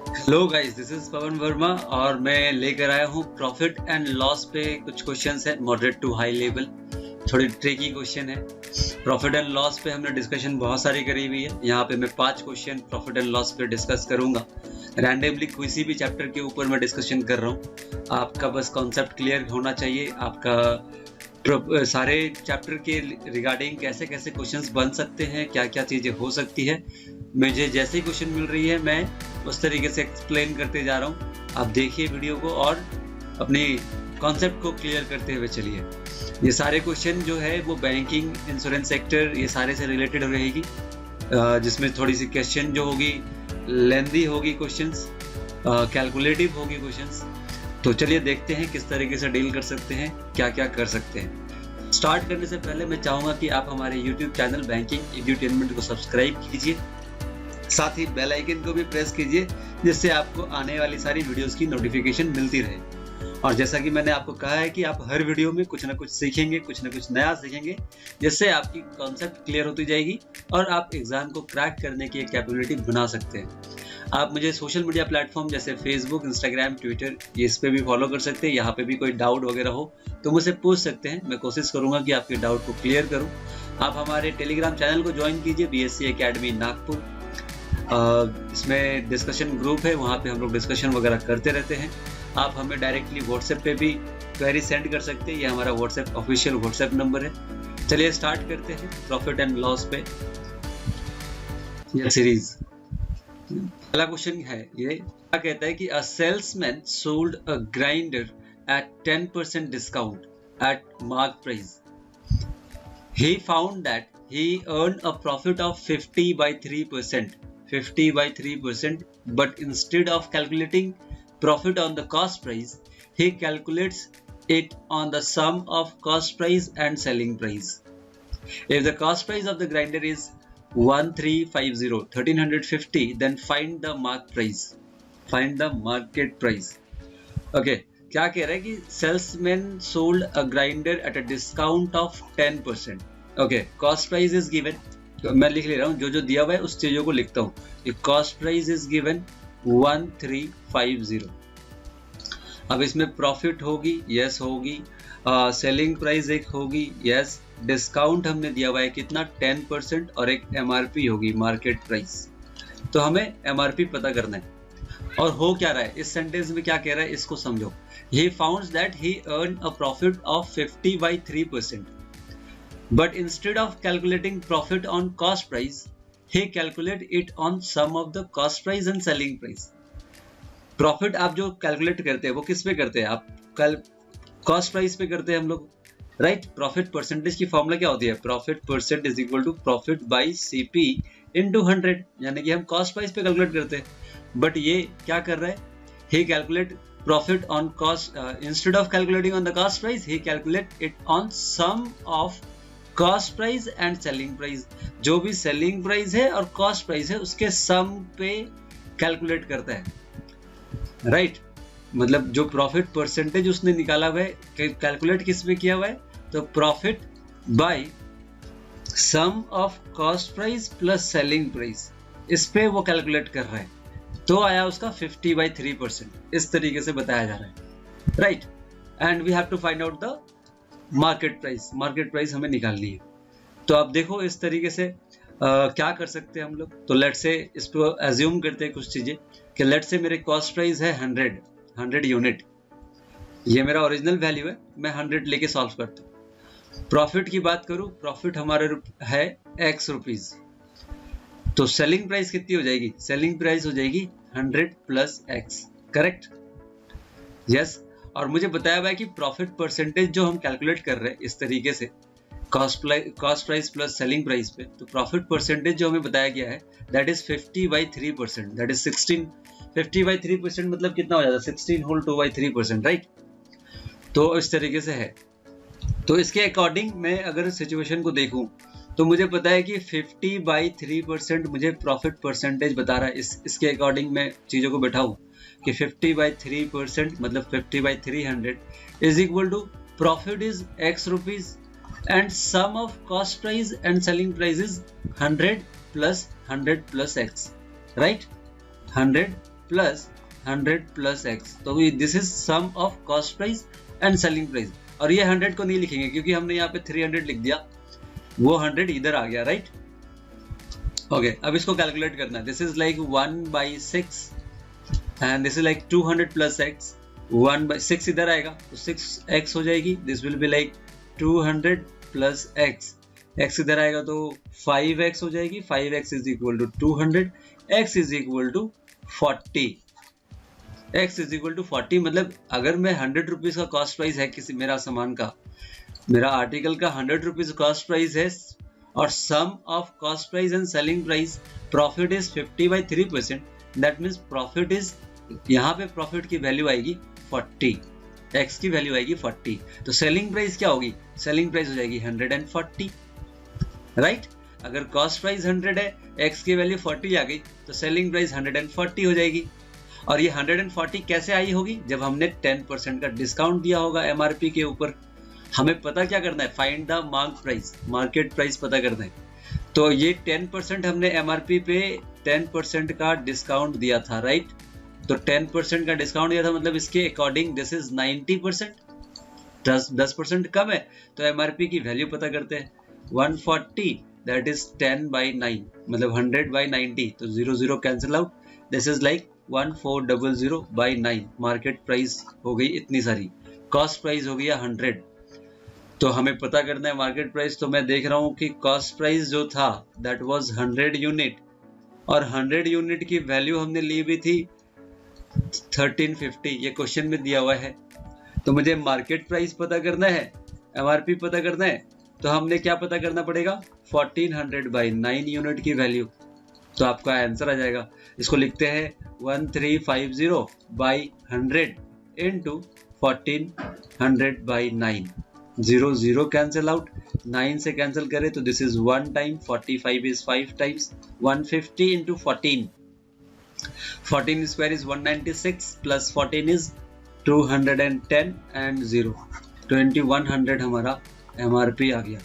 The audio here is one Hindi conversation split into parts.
हेलो गाइस, दिस इज पवन वर्मा और मैं लेकर आया हूँ प्रॉफिट एंड लॉस पे कुछ क्वेश्चंस हैं मॉडरेट टू हाई लेवल। थोड़ी ट्रिकी क्वेश्चन है। प्रॉफिट एंड लॉस पे हमने डिस्कशन बहुत सारी करी हुई है। यहाँ पे मैं 5 क्वेश्चन प्रॉफिट एंड लॉस पे डिस्कस करूंगा। रैंडमली किसी भी चैप्टर के ऊपर मैं डिस्कशन कर रहा हूँ। आपका बस कॉन्सेप्ट क्लियर होना चाहिए। आपका सारे चैप्टर के रिगार्डिंग कैसे कैसे क्वेश्चंस बन सकते हैं, क्या क्या चीजें हो सकती है, मुझे जैसे क्वेश्चन मिल रही है मैं उस तरीके से एक्सप्लेन करते जा रहा हूँ। आप देखिए वीडियो को और अपने कॉन्सेप्ट को क्लियर करते हुए चलिए। ये सारे क्वेश्चन जो है वो बैंकिंग, इंश्योरेंस सेक्टर, ये सारे से रिलेटेड रहेगी, जिसमें थोड़ी सी क्वेश्चन जो होगी लेंदी होगी, क्वेश्चंस कैलकुलेटिव होगी क्वेश्चंस। तो चलिए देखते हैं किस तरीके से डील कर सकते हैं, क्या क्या कर सकते हैं। स्टार्ट करने से पहले मैं चाहूँगा कि आप हमारे YouTube चैनल बैंकिंग एड्यूटेनमेंट को सब्सक्राइब कीजिए, साथ ही बेल आइकन को भी प्रेस कीजिए, जिससे आपको आने वाली सारी वीडियोस की नोटिफिकेशन मिलती रहे। और जैसा कि मैंने आपको कहा है कि आप हर वीडियो में कुछ ना कुछ सीखेंगे, कुछ ना कुछ नया सीखेंगे, जिससे आपकी कॉन्सेप्ट क्लियर होती जाएगी और आप एग्जाम को क्रैक करने की एक कैपेबिलिटी बना सकते हैं। आप मुझे सोशल मीडिया प्लेटफॉर्म जैसे फेसबुक, इंस्टाग्राम, ट्विटर, इस पे भी फॉलो कर सकते हैं। यहाँ पे भी कोई डाउट वगैरह हो तो मुझसे पूछ सकते हैं। मैं कोशिश करूंगा कि आपके डाउट को क्लियर करूं। आप हमारे टेलीग्राम चैनल को ज्वाइन कीजिए, BSc अकेडमी नागपुर। इसमें डिस्कशन ग्रुप है, वहाँ पे हम लोग डिस्कशन वगैरह करते रहते हैं। आप हमें डायरेक्टली व्हाट्सएप पे भी क्वेरी सेंड कर सकते हैं। ये हमारा व्हाट्सएप ऑफिशियल व्हाट्सएप नंबर है। चलिए स्टार्ट करते हैं प्रॉफिट एंड लॉस पे ये सीरीज। पहला क्वेश्चन है, ये क्या कहता है कि a salesman sold a grinder at 10% discount at mark price. He found that he earned a profit of 50 by 3%, but instead of calculating profit on the cost price, he calculates it on the sum of cost price and selling price. If the cost price of the grinder is 1350, then find the market price. Okay, क्या कह रहा है कि salesman sold a grinder at a discount of 10%। Okay, cost price is given, मैं लिख ले रहा हूँ, जो दिया हुआ है उस चीजों को लिखता हूँ। Cost price is given 1350। अब इसमें प्रॉफिट होगी, यस होगी, सेलिंग प्राइस एक होगी, यस, डिस्काउंट हमने दिया हुआ है कितना, 10%, और एक MRP होगी, मार्केट प्राइस। तो हमें MRP पता करना है। और हो क्या रहा है इस सेंटेंस में, क्या कह रहा है इसको समझो। He found that he earned a profit of 50 by 3%, but instead of calculating profit on cost price, he calculate it on sum of the cost price and selling price. Profit आप जो कैलकुलेट करते हैं वो किस पे करते हैं, आप कॉस्ट प्राइस पे करते हैं हम लोग, राइट। प्रॉफिट परसेंटेज की फॉर्मूला क्या होती है, profit percent is equal to profit by CP into 100, यानी कि हम कॉस्ट प्राइस पे कैलकुलेट करते हैं। बट ये क्या कर रहा है, he calculate profit on cost, instead of calculating on the cost price, he calculate it on sum of cost price and selling price. जो भी selling price है और cost price है उसके sum पे calculate करता है, right? मतलब जो profit percentage उसने निकाला हुआ है, calculate किस पे किया हुआ है, तो profit by sum of cost price plus selling price, इस पे वो calculate कर रहा है। तो आया उसका 50 by 3%, इस तरीके से बताया जा रहा है, right. And we have to find out the market price. Market price हमें निकालनी है। तो आप देखो इस तरीके से क्या कर सकते हैं हम लोग। तो लेट से इस पर एज्यूम करते हैं कुछ चीजें कि लेट से मेरे कॉस्ट प्राइस है 100 यूनिट, ये मेरा ओरिजिनल वैल्यू है, मैं 100 लेके सॉल्व करता हूँ। प्रॉफिट की बात करूँ, प्रॉफिट हमारे है X रुपीज, तो सेलिंग प्राइस कितनी हो जाएगी, सेलिंग प्राइस हो जाएगी 100 प्लस X, करेक्ट, यस। और मुझे बताया हुआ है कि प्रॉफिट परसेंटेज जो हम कैलकुलेट कर रहे हैं इस तरीके से cost price plus selling price पे, तो प्रॉफिट परसेंटेज जो हमें बताया गया है that is 50 by 3%, that is 16। 50 by 3% मतलब कितना हो जाता है, 16 होल 2 by 3%, राइट। तो इस तरीके से है। तो इसके अकॉर्डिंग मैं अगर सिचुएशन को देखूं तो मुझे पता है कि 50 by 3% मुझे प्रॉफिट परसेंटेज बता रहा है। इसके अकॉर्डिंग मैं चीज़ों को बैठाऊं कि 50 by 3% मतलब 50 by 300 is equal to profit is X rupees and sum of cost price and selling price is 100 plus X, right? 100 plus 100 plus x, तो this is sum of cost price and selling price. और ये 100 को नहीं लिखेंगे क्योंकि हमने यहाँ पे 300 लिख दिया, वो 100 इधर आ गया, राइट। ओके, अब इसको कैलकुलेट करना है। This is like 1/6 and this is like 200 plus x, 1/6 इधर आएगा तो 6x हो जाएगी। This will be like 200 plus x, x इधर आएगा तो 5x हो जाएगी। 5x is equal to 200, x is equal to 40, x is equal to 40। मतलब अगर मैं 100 रुपीज का कॉस्ट प्राइस है किसी मेरा सामान का, मेरा आर्टिकल का 100 रुपीज कॉस्ट प्राइस है और sum of cost price and selling price profit is 50/3%, that means profit is, यहाँ पे प्रॉफिट की वैल्यू आएगी 40, x की वैल्यू आएगी 40, तो सेलिंग प्राइस क्या होगी? सेलिंग प्राइस हो जाएगी 140, राइट। अगर कॉस्ट प्राइस 100 है, x की वैल्यू 40 आ गई तो सेलिंग प्राइस 140 हो जाएगी। और ये 140 कैसे आई होगी? जब हमने 10% का डिस्काउंट दिया होगा MRP के ऊपर। हमें पता क्या करना है? Find the mark price, market price पता करना है। तो ये 10% हमने MRP पे 10% का डिस्काउंट दिया था, राइट। तो 10% का डिस्काउंट दिया था, मतलब इसके अकॉर्डिंग दिस इज 90%, 10% कम है तो MRP की वैल्यू पता करते हैं। 140 दैट इज 10/9, मतलब 100/90, तो 0 cancel out. This is like 1400/9, market price हो गई इतनी सारी, कॉस्ट प्राइस हो गया 100। तो हमें पता करना है मार्केट प्राइस। तो मैं देख रहा हूँ कि कॉस्ट प्राइस जो था दैट वाज 100 यूनिट और 100 यूनिट की वैल्यू हमने ली हुई थी 1350, ये क्वेश्चन में दिया हुआ है। तो मुझे मार्केट प्राइस पता करना है, MRP पता करना है, तो हमने क्या पता करना पड़ेगा? 1400/9 यूनिट की वैल्यू, तो आपका आंसर आ जाएगा। इसको लिखते हैं 1350/100 इंटू 1400/9, 0 कैंसिल आउट, 9 से कैंसिल करें तो this is 1 time, 45 is 5 times, 150 into 14, 14 square is 196 plus 14 is 210 and 0, 2100 हमारा MRP आ गया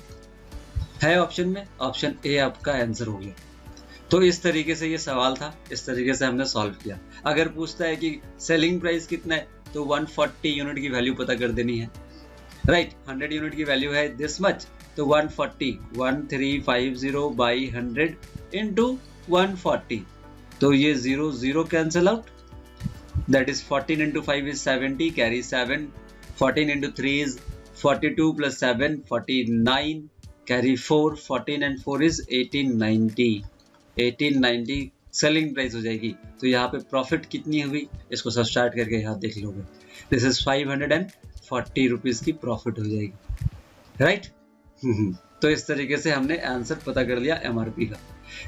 है ऑप्शन में। ऑप्शन ए आपका आंसर हो गया। तो इस तरीके से ये सवाल था, इस तरीके से हमने सॉल्व किया। अगर पूछता है कि सेलिंग प्राइस कितना है तो 140 यूनिट की वैल्यू पता कर देनी है, राइट। 100 यूनिट की वैल्यू है दिस मच, तो 140, 1350/100 इंटू 140, तो ये 0 cancel out, that is 14 into 5 is 70, carry 7, 14 into 3 is 42 plus 7 49, carry 4, 14 and 4 is 1890 selling price हो जाएगी। तो यहाँ पे प्रॉफिट कितनी हुई इसको सब्सट्रैक्ट करके यहाँ देख लोगे, दिस इज 540 रुपीज की प्रॉफिट हो जाएगी, राइट। तो इस तरीके से हमने आंसर पता कर लिया MRP का।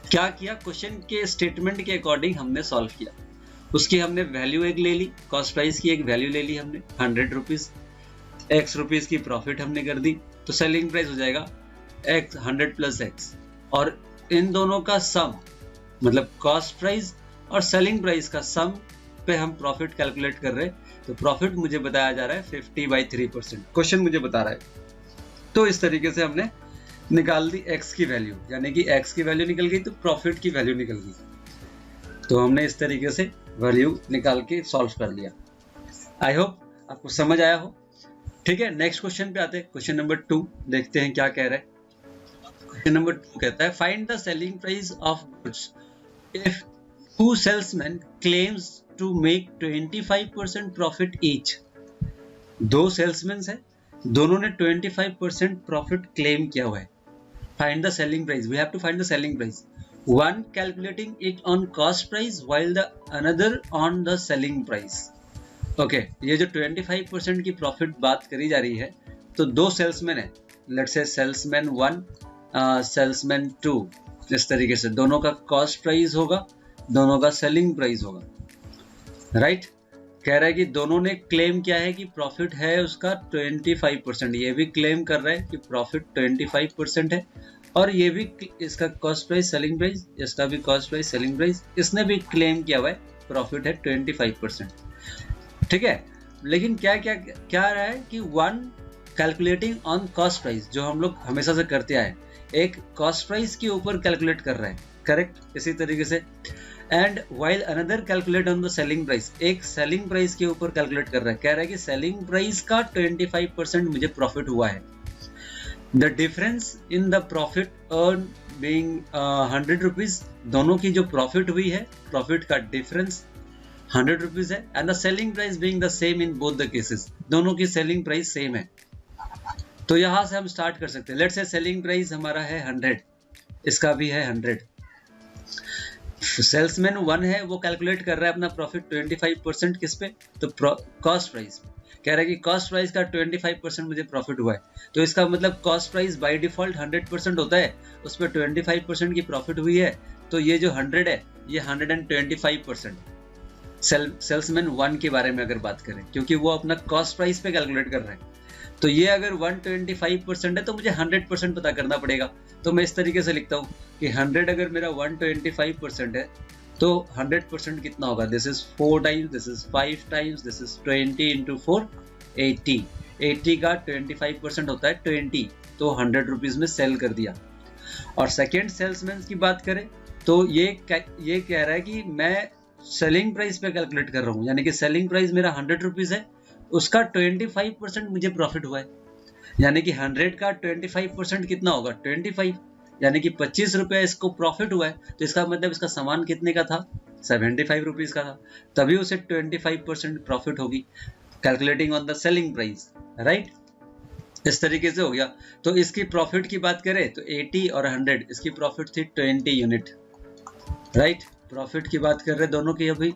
क्या किया? क्वेश्चन के स्टेटमेंट के अकॉर्डिंग हमने सॉल्व किया। उसकी हमने वैल्यू एक ले ली, कॉस्ट प्राइस की एक वैल्यू ले ली हमने 100 रुपीज, x रुपीज की प्रॉफिट हमने कर दी, तो सेलिंग प्राइस हो जाएगा x 100 प्लस x, और इन दोनों का सम, मतलब कॉस्ट प्राइस और सेलिंग प्राइस का सम पे हम प्रॉफिट कैलकुलेट कर रहे हैं। तो प्रॉफिट मुझे बताया जा रहा है 50/3%, क्वेश्चन मुझे बता रहा है। तो इस तरीके से हमने निकाल दी x की वैल्यू, यानी कि x की वैल्यू निकल गई तो प्रॉफिट की वैल्यू निकल गई। तो हमने इस तरीके से वैल्यू निकाल के सॉल्व कर लिया। आई होप आपको समझ आया हो। ठीक है, नेक्स्ट क्वेश्चन पे आते हैं। क्वेश्चन नंबर 2 देखते हैं क्या कह रहा है। क्वेश्चन नंबर 2 कहता है find the selling price of goods if two salesman claims to make 25% profit each. दो सेल्समैन है, दोनों ने 25% प्रॉफिट क्लेम किया हुआ है। Find the selling price, we have to find the selling price. One calculating it on cost price while the another on the selling price. Okay, ये जो 25% की प्रॉफिट बात करी जा रही है, तो दो सेल्समैन है, लेट्स से सेल्समैन 1, सेल्समैन 2, इस तरीके से दोनों का कॉस्ट प्राइस होगा, दोनों का सेलिंग प्राइस होगा, राइट। कह रहा है कि दोनों ने क्लेम किया है कि प्रॉफिट है उसका 25%, ये भी क्लेम कर रहा है कि प्रॉफिट 25% है, और ये भी इसका कॉस्ट प्राइस सेलिंग प्राइस, इसका भी कॉस्ट प्राइस सेलिंग प्राइस, इसने भी क्लेम किया हुआ है प्रॉफिट है 25%। ठीक है, लेकिन क्या रहा है कि one calculating on cost price, जो हम लोग हमेशा से करते आए, एक कॉस्ट प्राइस के ऊपर कैलकुलेट कर रहा है, करेक्ट। इसी तरीके से and while another calculate on the selling price, एक सेलिंग प्राइस के ऊपर कैलकुलेट कर रहा है, कह रहा है कि सेलिंग प्राइस का 25% मुझे प्रॉफिट हुआ है। The difference in the profit earn being 100 rupees, दोनों की जो प्रॉफिट हुई है, प्रॉफिट का डिफरेंस 100 रुपीज है, and the selling price being the same in both the cases, दोनों की सेलिंग प्राइस सेम है। तो यहां से हम स्टार्ट कर सकते हैं। लेट्स से सेलिंग प्राइस हमारा है 100, इसका भी है 100। सेल्समैन 1 है, वो कैलकुलेट कर रहा है अपना प्रॉफिट 25% किस पे, तो कॉस्ट प्राइस। कह रहा है कि कॉस्ट प्राइस का 25% मुझे प्रॉफिट हुआ है, तो इसका मतलब कॉस्ट प्राइस बाय डिफॉल्ट 100% होता है, उस पर 25% की प्रॉफिट हुई है, तो ये जो 100 है ये 125%। सेल्समैन 1 के बारे में अगर बात करें, क्योंकि वो अपना कॉस्ट प्राइस पे कैलकुलेट कर रहा है, तो ये अगर 125% है तो मुझे 100% पता करना पड़ेगा। तो मैं इस तरीके से लिखता हूँ कि 100 अगर मेरा 125% है तो 100% कितना होगा, this is 4 times, this is 5 times, this is 20 into 4, 80। 80 का 25% होता है 20, तो 100 रुपीज में सेल कर दिया। और सेकेंड सेल्समैन की बात करें तो ये कह रहा है कि मैं सेलिंग प्राइस पे कैलकुलेट कर रहा हूँ, यानी कि सेलिंग प्राइस मेरा 100 रुपीज है, उसका 25% मुझे प्रॉफिट हुआ है, यानी कि 100 का 25% कितना होगा, 25, यानी कि 25 रुपया इसको प्रॉफिट हुआ है, तो इसका मतलब इसका सामान कितने का था, 75 रुपीज का था, तभी उसे 25% प्रॉफिट होगी, calculating on the selling price, right. इस तरीके से हो गया। तो इसकी प्रॉफिट की बात करें तो 80 और 100, इसकी प्रॉफिट थी 20 यूनिट, राइट। प्रॉफिट की बात कर रहे दोनों की अभी,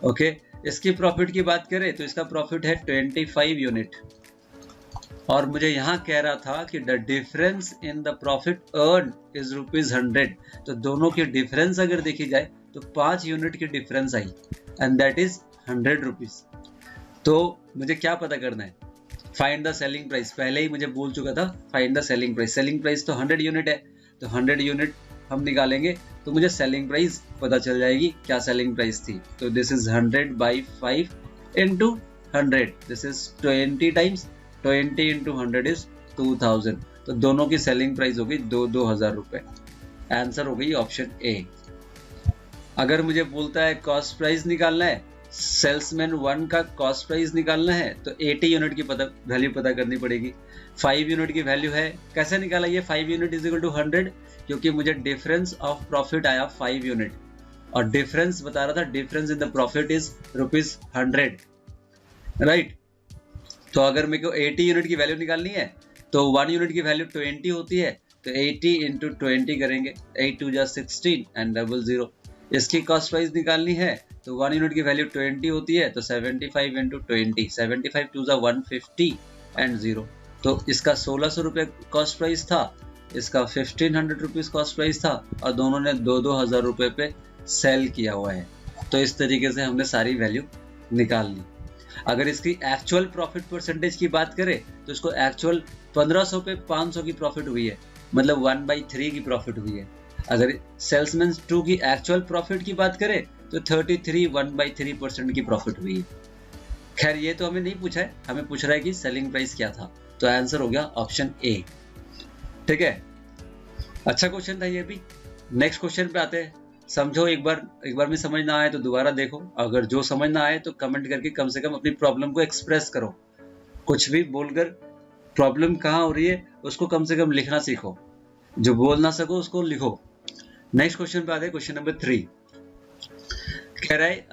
ओके। इसकी प्रॉफिट की बात करें तो इसका प्रॉफिट है 25 यूनिट, और मुझे यहाँ कह रहा था कि the difference in the profit earn is ₹100, तो दोनों की डिफरेंस अगर देखी जाए तो 5 यूनिट की difference I, and that is 100 rupees. तो मुझे क्या पता करना है, फाइंड द सेलिंग प्राइस, पहले ही मुझे बोल चुका था find the selling price. Selling price तो 100 यूनिट है, तो 100 यूनिट हम निकालेंगे तो मुझे सेलिंग प्राइस पता चल जाएगी, क्या सेलिंग प्राइस थी। तो this is 100 by 5 into 100, this is 20 times 20 into 100 is 2000, तो दोनों की सेलिंग प्राइस होगी 2,000 रुपए। आंसर हो गई ऑप्शन ए। अगर मुझे बोलता है कॉस्ट प्राइस निकालना है, सेल्समैन 1 का कॉस्ट प्राइस निकालना है, तो 80 यूनिट की वैल्यू पता करनी पड़ेगी। 5 यूनिट की वैल्यू है, कैसे निकाला ये 5 यूनिट इज इक्वल टू 100, क्योंकि मुझे डिफरेंस ऑफ प्रॉफिट आया 5 यूनिट, और डिफरेंस बता रहा था, difference in the profit is ₹100, right. तो अगर मेरे को 80 यूनिट की वैल्यू निकालनी है तो 1 यूनिट की वैल्यू 20 होती है, तो 80 इंटू 20 करेंगे, 8 2 जा 16 एंड 00। इसकी कॉस्ट प्राइस निकालनी है तो 1 यूनिट की वैल्यू 20 होती है, तो 75 इंटू 20, 75 2 जा 150 एंड 0। तो इसका 1600 रुपये कॉस्ट प्राइस था, इसका 1500 रुपीज कॉस्ट प्राइस था, और दोनों ने 2,000 रुपये पे सेल किया हुआ है। तो इस तरीके से हमने सारी वैल्यू निकाल ली। अगर इसकी एक्चुअल प्रॉफिट परसेंटेज की बात करें तो इसको एक्चुअल 1500 पे 500 की प्रॉफिट हुई है, मतलब 1/3 की प्रॉफिट हुई है। अगर सेल्समैन 2 की एक्चुअल प्रॉफिट की बात करें तो 33 1/3% की प्रॉफिट हुई है। खैर ये तो हमें नहीं पूछा है, हमें पूछ रहा है कि सेलिंग प्राइस क्या था, तो आंसर हो गया ऑप्शन ए। ठीक है, अच्छा क्वेश्चन था ये भी। नेक्स्ट क्वेश्चन पे आते हैं। समझो एक बार में समझ ना आए तो दोबारा देखो, अगर जो समझ ना आए तो कमेंट करके कम से कम अपनी प्रॉब्लम को एक्सप्रेस करो। कुछ भी बोलकर प्रॉब्लम कहाँ हो रही है उसको कम से कम लिखना सीखो, जो बोल ना सको उसको लिखो। नेक्स्ट क्वेश्चन पे आते हैं, क्वेश्चन नंबर 3। कह रहा है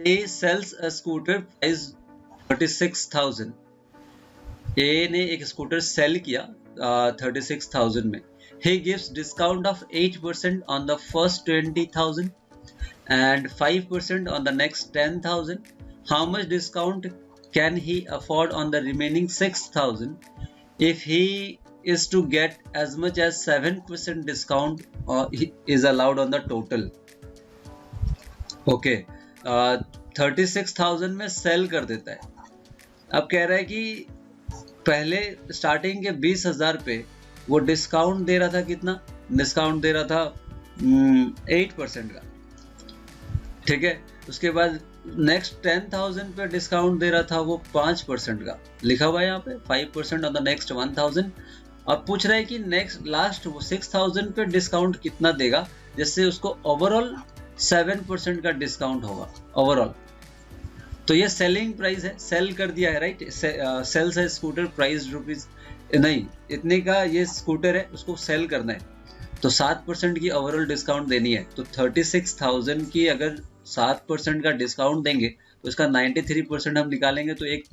ए सेल्स अ स्कूटर प्राइस 36,000। ए ने एक स्कूटर सेल किया 36,000 में। He gives discount of 8% on the first 20,000 and 5% on the next 10,000. How much discount can he afford on the remaining 6,000 if he is to get as much as 7% discount is allowed on the total? Okay, 36,000 में सेल कर देता है। अब कह रहा है कि पहले स्टार्टिंग के 20,000 पे वो डिस्काउंट दे रहा था, कितना डिस्काउंट दे रहा था 8% का, ठीक है। उसके बाद नेक्स्ट 10,000 पे डिस्काउंट दे रहा था वो 5% का, लिखा हुआ है यहाँ पे 5% ऑन द नेक्स्ट 1,000। अब पूछ रहा है कि नेक्स्ट लास्ट 6,000 पे डिस्काउंट कितना देगा, जिससे उसको ओवरऑल 7% का डिस्काउंट होगा ओवरऑल। तो ये सेलिंग प्राइस है, सेल कर दिया है राइट, सेल्स है स्कूटर प्राइस रुपीज नहीं इतने का ये स्कूटर है, उसको सेल करना है तो 7% की ओवरऑल डिस्काउंट देनी है। तो 36,000 की अगर 7% का डिस्काउंट देंगे तो इसका 93% हम निकालेंगे तो एक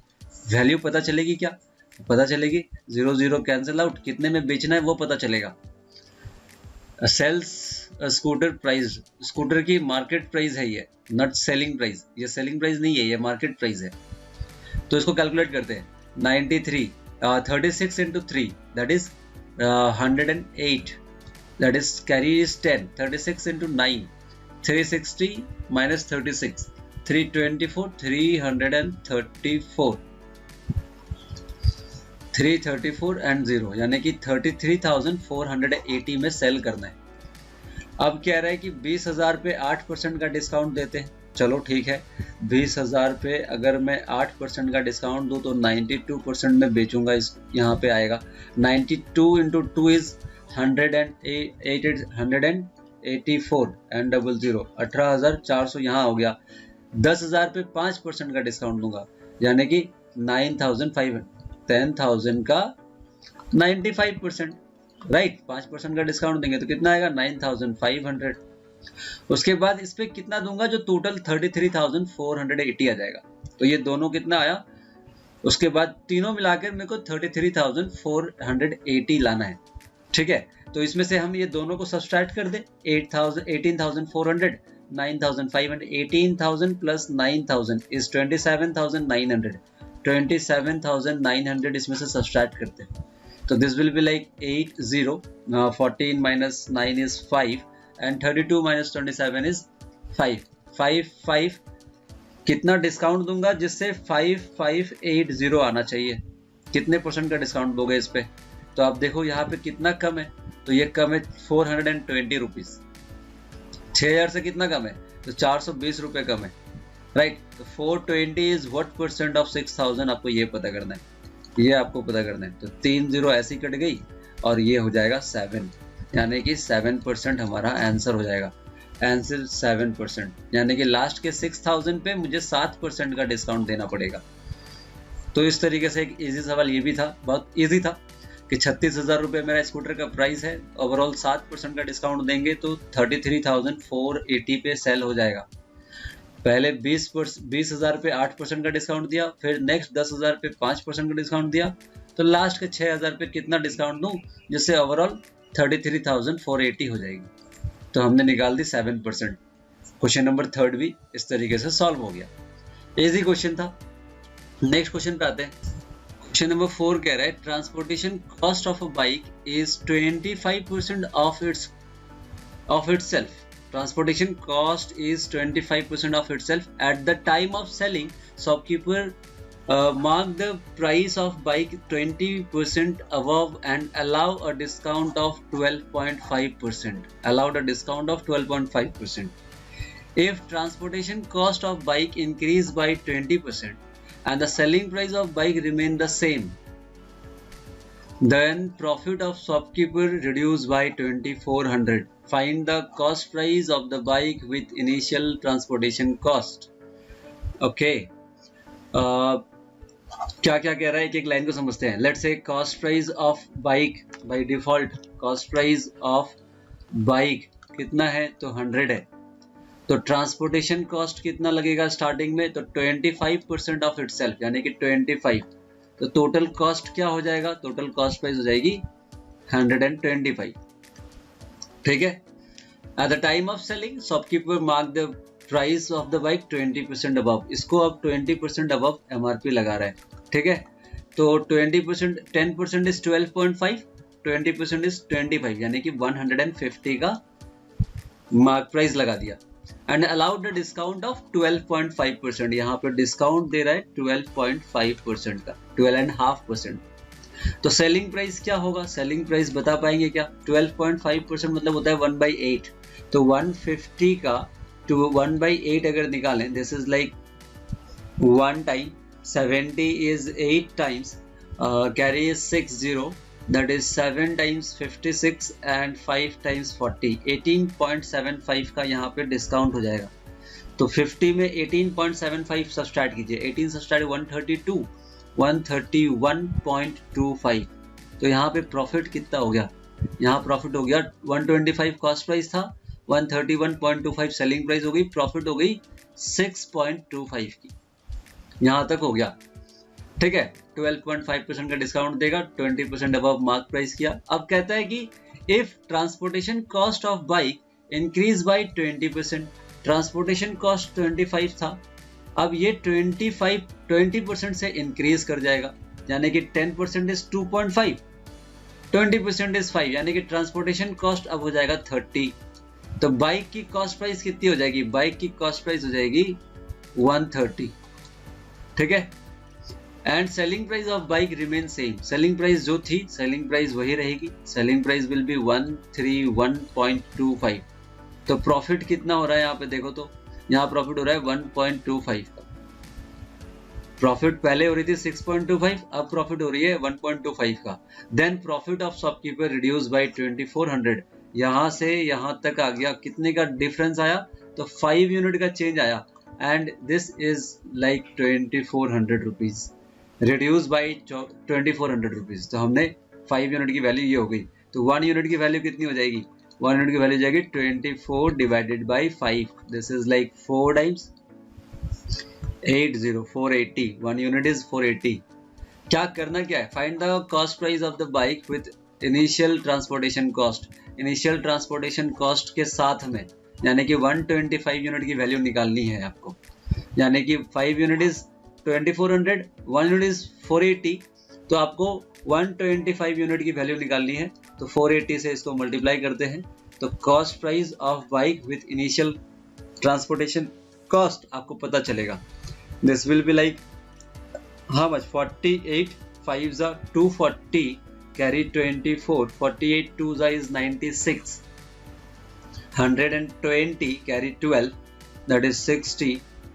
वैल्यू पता चलेगी। क्या पता चलेगी? 0 0 कैंसिल आउट, कितने में बेचना है वो पता चलेगा। सेल्स स्कूटर प्राइस, स्कूटर की मार्केट प्राइस है ये, नॉट सेलिंग प्राइस, ये सेलिंग प्राइस नहीं है, ये मार्केट प्राइस है। तो इसको कैलकुलेट करते हैं 93 36 into 3 that is 108, that is carry is 10, 36 into 9 360 minus 36 324 334 and 0 यानी कि 33,480 में सेल करना है। अब कह रहा है कि 20,000 पे 8% का डिस्काउंट देते हैं। चलो ठीक है, 20,000 पे अगर मैं 8% का डिस्काउंट दूं तो 92% में बेचूंगा। इस यहाँ पे आएगा 92 into 2 is 184 and 00 18,400 यहाँ हो गया। 10,000 पे 5% का डिस्काउंट दूंगा यानी कि 9,500, 10,000 का 95% राइट, 5% का डिस्काउंट देंगे तो कितना आएगा 9,500। उसके बाद इस पे कितना दूंगा जो टोटल 33,480 आ जाएगा। तो ये दोनों कितना आया, उसके बाद तीनों मिलाकर मेरे को 33,480 लाना है। ठीक है, तो इसमें से हम ये दोनों को सब्सट्रैक्ट कर दे, 18,400 9,500, 18,000 प्लस 9,000 इज 27,900, 27,900 इसमें से सब्सट्रैक्ट करते हैं तो this will be like 80, 14 minus 9 is 5 and 32 minus 27 is 5 कितना डिस्काउंट दूंगा जिससे 5580 आना चाहिए। कितने परसेंट का डिस्काउंट दोगे इस पे? तो आप देखो यहाँ पे कितना कम है, तो ये कम है 420 रुपीज। 6,000 से कितना कम है? तो 420 रुपए कम है राइट। तो 420 इज व्हाट परसेंट ऑफ 6,000 आपको ये पता करना है, ये आपको पता करना है। तो 3 0 ऐसी कट गई और ये हो जाएगा 7, यानी कि 7% हमारा आंसर हो जाएगा। आंसर 7%, यानी कि लास्ट के 6,000 पे मुझे 7% का डिस्काउंट देना पड़ेगा। तो इस तरीके से एक इजी सवाल ये भी था, बहुत इजी था कि 36,000 रुपये मेरा स्कूटर का प्राइस है, ओवरऑल 7% का डिस्काउंट देंगे तो 33,480 पे सेल हो जाएगा। पहले 20,000 पे 8% का डिस्काउंट दिया, फिर नेक्स्ट 10,000 पे 5% का डिस्काउंट दिया, तो लास्ट के 6,000 पे कितना डिस्काउंट दूं जिससे ओवरऑल 33,480 हो जाएगी। तो हमने निकाल दी 7%। क्वेश्चन नंबर 3 भी इस तरीके से सॉल्व हो गया, इजी क्वेश्चन था। नेक्स्ट क्वेश्चन पे आते हैं। क्वेश्चन नंबर 4 कह रहा है transportation cost of a bike is 25% of itself. Transportation cost is 25% of itself. At the time of selling, shopkeeper mark the price of bike 20% above and allow a discount of 12.5%. Allowed a discount of 12.5%. If transportation cost of bike increase by 20% and the selling price of bike remain the same, then profit of shopkeeper reduced by 2,400. Find the cost price of the bike with initial transportation cost. Okay. क्या क्या कह रहा है, एक एक लाइन को समझते हैं। Let's say cost price of bike, by default cost price of bike कितना है तो 100 है। तो ट्रांसपोर्टेशन कॉस्ट कितना लगेगा स्टार्टिंग में, तो 25% ऑफ इटसेल्फ यानी कि 25। तो टोटल कॉस्ट क्या हो जाएगा, टोटल कॉस्ट प्राइस हो जाएगी 125। ठीक है। At the time of selling shopkeeper mark the price of the bike 20% above, इसको अब 20% अबव एमआरपी लगा रहा है। ठीक है, तो 20%, 10% इज 12.5, 20% इज 25 यानी कि 150 का मार्क प्राइस लगा दिया। And allowed the discount of 12.5%, यहाँ पे डिस्काउंट दे रहा है 12.5% का, 12.5%। तो सेलिंग प्राइस क्या होगा, सेलिंग प्राइस बता पाएंगे क्या? 12.5% मतलब होता है 1/8। तो 150 का to 1/8 अगर निकालें, this is like 1 time, 70 is 8 times, carry is 60, that is 7 times 56 and 5 times 40, 18.75 का यहाँ पे डिस्काउंट हो जाएगा। तो 50 में 18.75 सब्सट्रैक्ट कीजिए, 18 सब्सट्रैक्ट 132, 131.25। तो यहाँ पे प्रॉफिट कितना हो गया, यहाँ प्रॉफिट हो गया 125 कॉस्ट प्राइस था, 131.25 सेलिंग प्राइस हो गई, प्रॉफिट हो गई 6.25 की, यहाँ तक हो गया। ठीक है, 12.5% का डिस्काउंट देगा, 20% अबव मार्क प्राइस किया। अब कहता है कि if transportation cost of bike increase by 20%, transportation cost 25 था, अब ये 20% से इंक्रीज कर जाएगा, यानी कि 10% इज 2.5, 20% इज 5, यानी कि ट्रांसपोर्टेशन कॉस्ट अब हो जाएगा 30। तो बाइक की कॉस्ट प्राइस कितनी हो जाएगी, बाइक की कॉस्ट प्राइस हो जाएगी 130। ठीक है, and selling price of bike remain same, selling price जो थी सेलिंग प्राइस वही रहेगी, सेलिंग प्राइस विल बी 131.25। तो प्रॉफिट कितना हो रहा है यहाँ पे देखो, तो यहाँ प्रॉफिट हो रहा है 1.25 का। प्रॉफिट पहले हो रही थी 6.25, अब प्रॉफिट हो रही है 1.25 का। Then profit of shopkeeper reduce by 2400, यहाँ से यहाँ तक आ गया, कितने का डिफरेंस आया, तो 5 यूनिट का चेंज आया, and this is like 2400 rupees, reduce by 2400 rupees. तो हमने 5 यूनिट की वैल्यू ये हो गई, तो 1 यूनिट की वैल्यू कितनी हो जाएगी, 1 यूनिट की वैल्यू जाएगी 24 divided by 5, this is like 4 times 80, 480, 1 unit is 480। क्या करना क्या है, find the cost price of the bike with initial transportation cost, initial transportation cost के साथ में, यानी कि 125 यूनिट की वैल्यू निकालनी है आपको, यानी कि 5 यूनिट इज 2400, 1 यूनिट इज 480, तो आपको 125 यूनिट की वैल्यू निकालनी है। तो 480 से इसको मल्टीप्लाई करते हैं, तो cost price of bike with initial transportation cost आपको पता चलेगा। This will be like how much, 48 5 जा 240 कैरी 24, 48 2 जा इज 96, 120 कैरी 12 दैट इज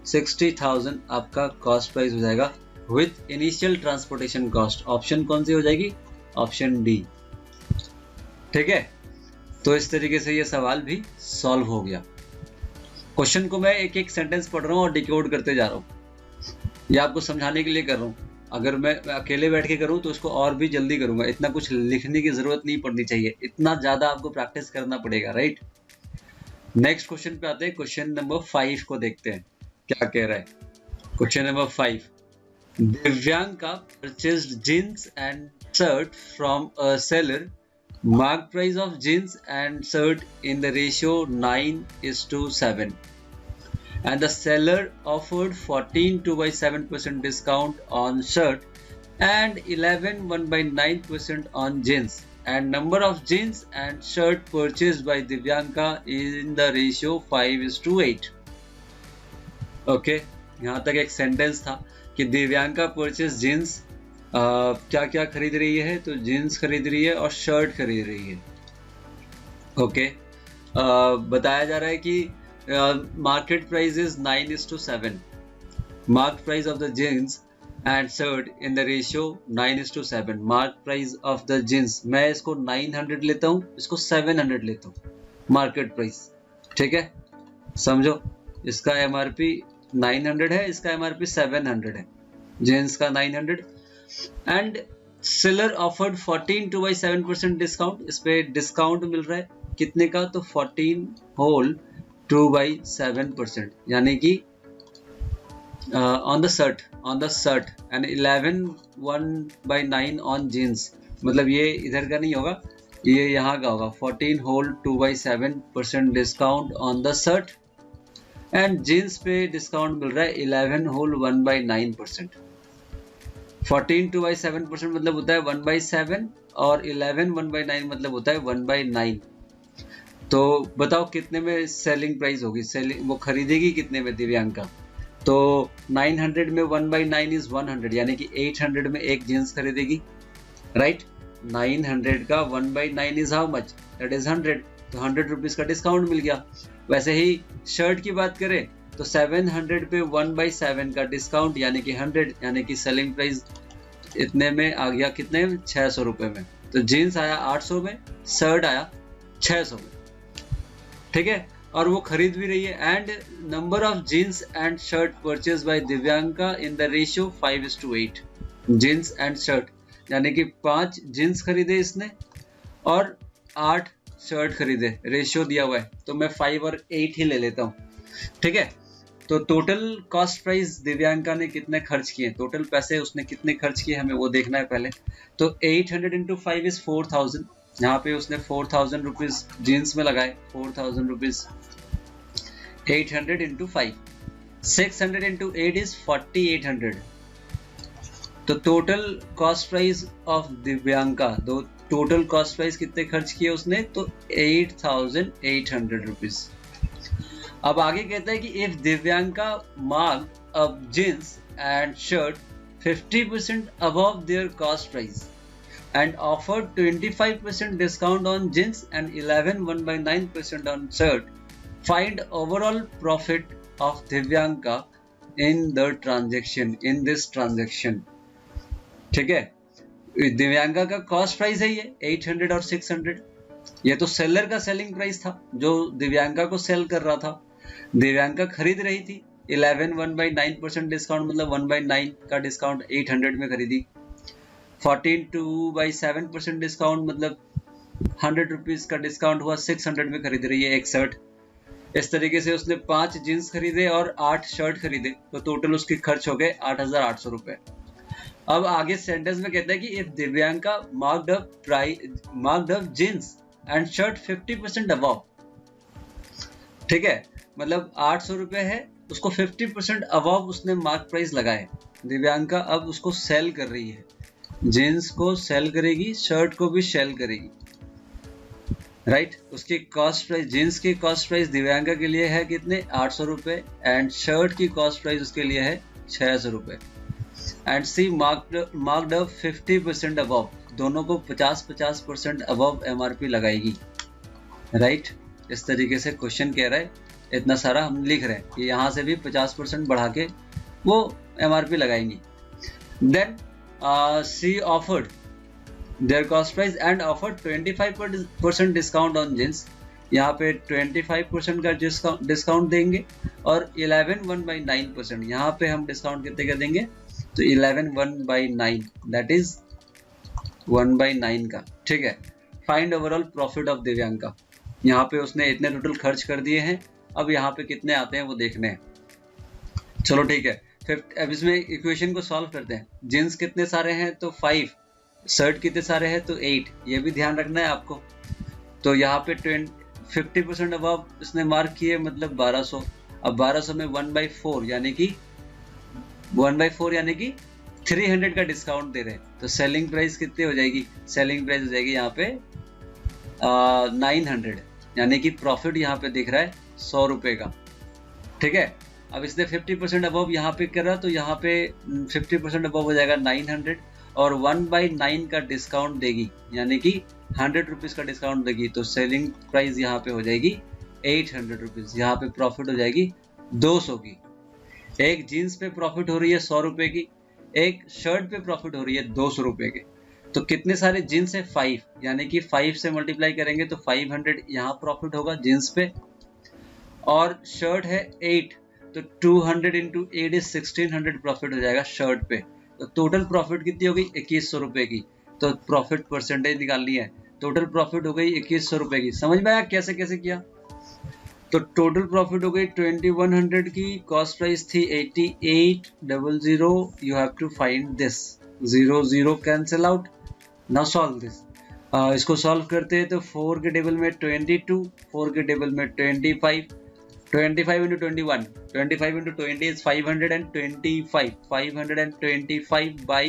60,000 आपका कॉस्ट प्राइस हो जाएगा with initial transportation cost. Option कौन सी हो जाएगी, ऑप्शन डी। ठीक है, तो इस तरीके से ये सवाल भी सॉल्व हो गया। क्वेश्चन को मैं एक एक सेंटेंस पढ़ रहा हूँ और डिकोड करते जा रहा हूँ, ये आपको समझाने के लिए कर रहा हूँ। अगर मैं अकेले बैठ के करूँ तो इसको और भी जल्दी करूंगा, इतना कुछ लिखने की जरूरत नहीं पड़नी चाहिए, इतना ज्यादा आपको प्रैक्टिस करना पड़ेगा, राइट। नेक्स्ट क्वेश्चन पे आते हैं, क्वेश्चन नंबर 5 को देखते हैं क्या कह रहा है। Question number 5, Divyanka purchased jeans and shirt from a seller, mark price of jeans and shirt in the ratio 9:7, and the seller offered 14 2/7% discount on shirt and 11 1/9% on jeans, and number of jeans and shirt purchased by Divyanka in the ratio 5:8। Okay, यहाँ तक एक सेंटेंस था कि दिव्यांका परचेज जीन्स क्या क्या खरीद रही है, तो जीन्स खरीद रही है और शर्ट खरीद रही है। ओके, बताया जा रहा है कि market price is 9:7, mark price of the jeans and shirt in the ratio 9:7। Mark price of the jeans, मैं इसको 900 लेता हूँ, इसको 700 लेता हूँ, मार्केट प्राइस। ठीक है, समझो, इसका MRP 900 है, इसका MRP 700 है, जीन्स का 900, एंड सेलर ऑफर्ड 14 2/7% डिस्काउंट, इस पे डिस्काउंट मिल रहा है कितने का, तो 14 होल 2/7%, यानी कि on the shirt and 11 1/9 on jeans, मतलब ये इधर का नहीं होगा, ये यहाँ का होगा। 14 whole 2/7% discount on the shirt, and jeans पे डिस्काउंट मिल रहा है 11 होल 1/9%। 14 2/7% मतलब होता है 1/7 और 11 1/9 मतलब होता है 1/9। तो बताओ कितने में सेलिंग प्राइस होगी, वो खरीदेगी कितने में दिव्यांका, तो 900 में 1/9 इज 100, यानी कि 800 में एक जीन्स खरीदेगी, राइट। 900 का 1/9 is how much, that is 100, तो 100 रुपीज का डिस्काउंट मिल गया। वैसे ही शर्ट की बात करें तो 700 पे 1/7 का डिस्काउंट, यानी कि 100, यानी कि सेलिंग प्राइस इतने में आ गया, कितने में, 600 रुपए में। तो जीन्स आया 800 में, शर्ट आया 600 में, ठीक है। और वो खरीद भी रही है। And number of jeans and shirt purchase by Divyanka in the ratio 5:8। Jeans and shirt यानी कि 5 जीन्स खरीदे इसने और 8 शर्ट खरीदे, रेशियो दिया हुआ है, तो मैं 5 और 8 ही ले लेता हूँ, ठीक है। तो टोटल कॉस्ट प्राइस दिव्यांका ने कितने खर्च किए, टोटल पैसे उसने कितने खर्च किए, हमें वो देखना है पहले। तो 800 इंटू 5 इज 4000। यहाँ पे उसने 4000 रुपीज जीन्स में लगाए, 4000 रुपीज। 800 into 5, 600 into 8 is 4800। तो total cost price of Divyanka, दो टोटल कॉस्ट प्राइस कितने खर्च किए उसने, तो 8800 रुपीज। अब आगे कहता है कि if Divyanka marked up jeans and shirt 50% above their cost price and offered 25% discount on jeans and 1/9% on shirt, find overall profit of Divyanka in the transaction, in this transaction, ठीक है। दिव्यांका का कॉस्ट प्राइस है ये 800 और 600। ये तो सेलर का सेलिंग प्राइस था जो दिव्यांका को सेल कर रहा था। दिव्यांका खरीद रही थी 1/9% डिस्काउंट, मतलब 1/9 का डिस्काउंट 800 में खरीदी। 14/7% डिस्काउंट मतलब 100 रुपीज का डिस्काउंट हुआ, 600 में खरीद रही है एक शर्ट। इस तरीके से उसने 5 जीन्स खरीदे और 8 शर्ट खरीदे, तो टोटल उसके खर्च हो गए 8800 रुपए। अब आगे सेंटेंस में कहता है कि if Divyanka marked up jeans and shirt 50% above, ठीक है, मतलब 800 रुपए है, उसको 50% अबव उसने मार्क प्राइस लगाए। दिव्यांका अब उसको सेल कर रही है, जीन्स को सेल करेगी, शर्ट को भी सेल करेगी, राइट। उसकी कॉस्ट प्राइस, जीन्स की कॉस्ट प्राइस दिव्यांका के लिए है कितने, 800 रुपए, एंड शर्ट की कॉस्ट प्राइस उसके लिए है 600 रुपए। And she marked up 50% above, दोनों को 50% अबव एमआरपी लगाएगी, राइट। इस तरीके से क्वेश्चन कह रहा है, इतना सारा हम लिख रहे हैं कि यहाँ से भी 50% बढ़ा के वो एमआरपी लगाएंगी। Then she offered their cost price and offered 25% discount on jeans, यहाँ पे 25% का डिस्काउंट देंगे, और 11/9%, यहाँ पे हम डिस्काउंट कितने का देंगे, तो 11/9, दैट इज 1/9 का, ठीक है। Find overall profit of Divyanka, यहाँ पे उसने इतने टोटल खर्च कर दिए हैं, अब यहाँ पे कितने आते हैं वो देखने हैं। चलो ठीक है, फिर अब इसमें इक्वेशन को सॉल्व करते हैं। जींस कितने सारे हैं, तो 5, शर्ट कितने सारे हैं, तो 8, ये भी ध्यान रखना है आपको। तो यहाँ पे 50% अबव इसने मार्क किए, मतलब 1200। अब 1200 में 1/4 यानी कि 300 का डिस्काउंट दे रहे हैं, तो सेलिंग प्राइस कितनी हो जाएगी, सेलिंग प्राइस हो जाएगी यहाँ पे 900, यानी कि प्रॉफिट यहाँ पे दिख रहा है 100 रुपए का, ठीक है। अब इसने 50% अबव यहाँ पे करा, तो यहाँ पे 50% अबव हो जाएगा 900, और 1/9 का डिस्काउंट देगी, यानी कि 100 रुपीज का डिस्काउंट देगी, तो सेलिंग प्राइस यहाँ पे हो जाएगी 800 रुपीज। यहाँ पे प्रॉफिट हो जाएगी 200 की। एक जीन्स पे प्रॉफिट हो रही है 100 रुपए की, एक शर्ट पे प्रॉफिट हो रही है 200 रुपए के। तो कितने सारे जीन्स है, 5, यानी कि 5 से मल्टीप्लाई करेंगे तो 500 यहाँ प्रॉफिट होगा जीन्स पे, और शर्ट है 8, तो 200 इंटू 8 इज 1600 प्रॉफिट हो जाएगा शर्ट पे। तो टोटल प्रॉफिट कितनी हो गई, 2100 रुपए की। तो प्रॉफिट परसेंटेज निकालनी है, टोटल प्रॉफिट हो गई 2100 रुपए की। समझ में आया कैसे कैसे किया। तो टोटल प्रॉफिट हो गई 2100 की, कॉस्ट प्राइस थी 8800, you have to find this, 0 cancel out. Now solve this, इसको सॉल्व करते हैं तो 4 के टेबल में 22, 4 के टेबल में 25, 25 into 21, 25 into 20 is 525, 525 by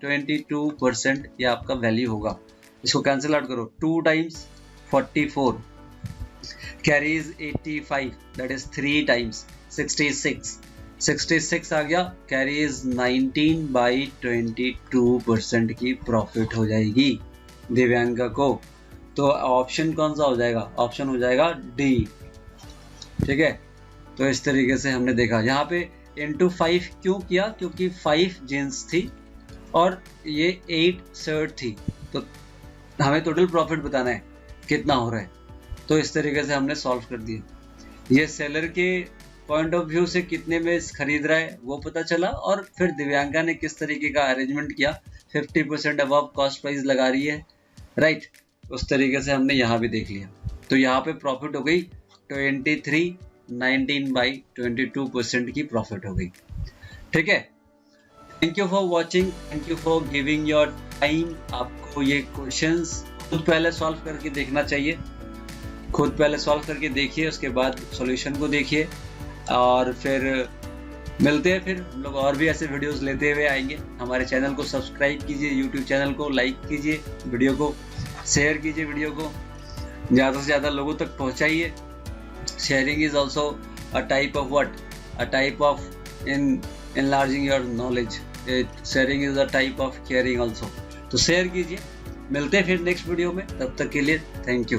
22%, ये आपका वैल्यू होगा। इसको कैंसिल आउट करो, 2 times 44 carries 85, that is 3 times 66 आ गया, carries 19 by 22% की प्रॉफिट हो जाएगी दिव्यांका को। तो ऑप्शन कौन सा हो जाएगा, ऑप्शन हो जाएगा डी, ठीक है। तो इस तरीके से हमने देखा, यहाँ पे इंटू 5 क्यों किया, क्योंकि 5 जीन्स थी और ये 8 शर्ट थी, तो हमें टोटल प्रॉफिट बताना है कितना हो रहा है। तो इस तरीके से हमने सॉल्व कर दिया। ये सेलर के पॉइंट ऑफ व्यू से कितने में खरीद रहा है वो पता चला, और फिर दिव्यांका ने किस तरीके का अरेंजमेंट किया, 50% अबव कॉस्ट प्राइस लगा रही है, राइट। उस तरीके से हमने यहाँ भी देख लिया। तो यहाँ पे प्रॉफिट हो गई 2319/22% की प्रॉफिट हो गई। ठीक है, thank you for watching, thank you for giving your time. आपको ये क्वेश्चंस खुद पहले सॉल्व करके देखना चाहिए, खुद पहले सॉल्व करके देखिए, उसके बाद सॉल्यूशन को देखिए, और फिर मिलते हैं। फिर हम लोग और भी ऐसे वीडियोस लेते हुए आएंगे। हमारे चैनल को सब्सक्राइब कीजिए, यूट्यूब चैनल को लाइक कीजिए, वीडियो को शेयर कीजिए, वीडियो को ज़्यादा से ज़्यादा लोगों तक पहुँचाइए। Sharing is also a type of what, a type of enlarging your knowledge. Sharing is a type of caring also. तो शेयर कीजिए। मिलते हैं फिर नेक्स्ट वीडियो में, तब तक के लिए थैंक यू।